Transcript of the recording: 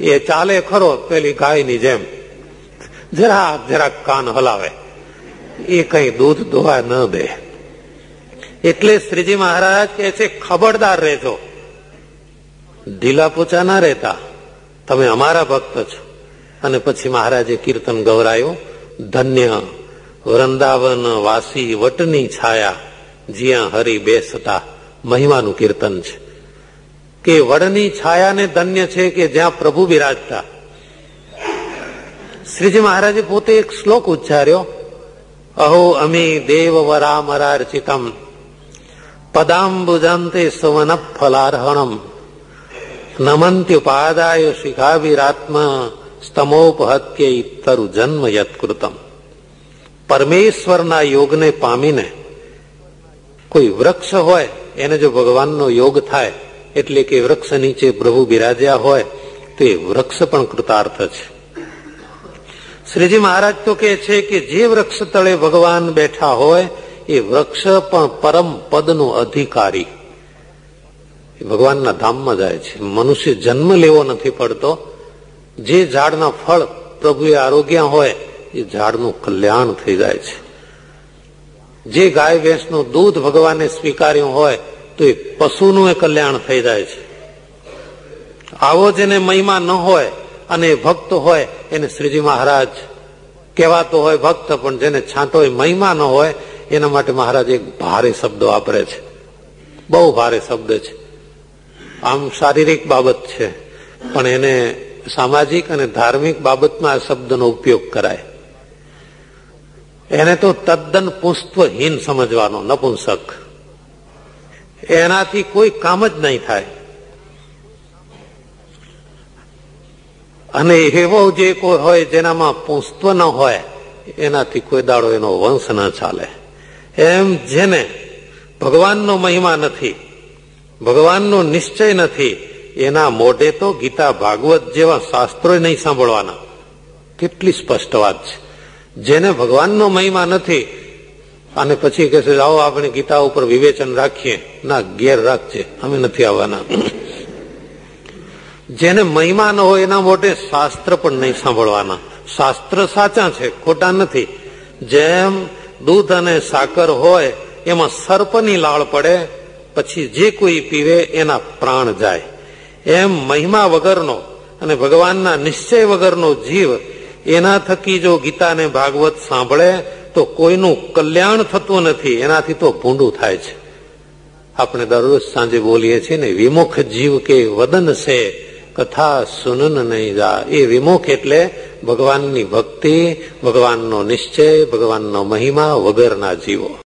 એ ચાલે ખરો પેલી ગાયની જેમ, જરાક કાન હલાવે, એ કઈ દૂધ દોવા ન દે. એટલે શ્રીજી મહારાજ કહે છે ખબરદાર રહેજો, ઢીલા પોચા ના રહેતા, તમે અમારા ભક્ત છો. અને પછી મહારાજે કીર્તન ગવરાયું, ધન્ય વૃંદાવન વાસી વટની છાયા, જ્યાં હરિ બેસતા. મહિમાનું કીર્તન છે કે વડની છાયાને ધન્ય છે કે જ્યાં પ્રભુ બિરાજતા. શ્રીજી મહારાજે પોતે એક શ્લોક ઉચ્ચાર્યો, અહો અમી દેવ વરામરાર્ચિતમ પદાંબુજંતે સવન ફલાર્હણમ નમંત્યુપાદાય શિખાવિરાત્મ સ્તમોપહત્ય તરુ જન્મ યત્કૃતમ. પરમેશ્વરના યોગને પામીને કોઈ વૃક્ષ હોય એને જો ભગવાનનો યોગ થાય, એટલે કે વૃક્ષ નીચે પ્રભુ બિરાજ્યા હોય તો એ વૃક્ષ પણ કૃતાર્થ છે. શ્રીજી મહારાજ તો કહે છે કે જે વૃક્ષ તળે ભગવાન બેઠા હોય એ વૃક્ષ પણ પરમ પદનો અધિકારી ભગવાનના ધામમાં જાય છે. મનુષ્ય જન્મ લેવો નથી પડતો. જે ઝાડના ફળ પ્રભુએ આરોગ્ય હોય એ ઝાડનું કલ્યાણ થઈ જાય છે. જે ગાય ભેંસનું દૂધ ભગવાને સ્વીકાર્યું હોય તો એ પશુનું એ કલ્યાણ થઈ જાય છે. આવો જેને મહિમા ન હોય અને ભક્ત હોય એને શ્રીજી મહારાજ કહેવાતો હોય ભક્ત, પણ જેને છાંટો મહિમા ન હોય એના માટે મહારાજ એક ભારે શબ્દ વાપરે છે, બહુ ભારે શબ્દ છે. આમ શારીરિક બાબત છે પણ એને સામાજિક અને ધાર્મિક બાબતમાં આ શબ્દનો ઉપયોગ કરાય. એને તો તદ્દન પુષ્પહીન સમજવાનો, નપુંસક. એનાથી કોઈ કામ જ નહીં થાય. અને એવો જે કોઈ હોય જેનામાં પુષ્પ ન હોય એનાથી કોઈ દાડો એનો વંશ ન ચાલે. એમ જેને ભગવાનનો મહિમા નથી, ભગવાનનો નિશ્ચય નથી, એના મોઢે તો ગીતા ભાગવત જેવા શાસ્ત્રો નહીં સાંભળવાના. કેટલી સ્પષ્ટ વાત છે. જેને ભગવાનનો મહિમા નથી અને પછી કહે છે આવો આપણે ગીતા ઉપર વિવેચન રાખીએ, ના, ઘેર રાખજે, અમે નથી આવવાના. જેને મહિમા ન હોય એના મોઢે શાસ્ત્ર પણ નહીં સાંભળવાના. શાસ્ત્ર સાચા છે, ખોટા નથી. જેમ દૂધ અને સાકર હોય એમાં સર્પની લાળ પડે પછી જે કોઈ પીવે એના પ્રાણ જાય, એમ મહિમા વગરનો અને ભગવાનના નિશ્ચય વગરનો જીવ એના થકી જો ગીતાને ભાગવત સાંભળે તો કોઈનું કલ્યાણ થતું નથી, એનાથી તો ભૂંડું થાય છે. આપણે દરરોજ સાંજે બોલીએ છીએ ને, વિમુખ જીવ કે વદન સે કથા સુનન નહીં જા. એ વિમુખ એટલે ભગવાનની ભક્તિ, ભગવાનનો નિશ્ચય, ભગવાનનો મહિમા વગરના જીવો.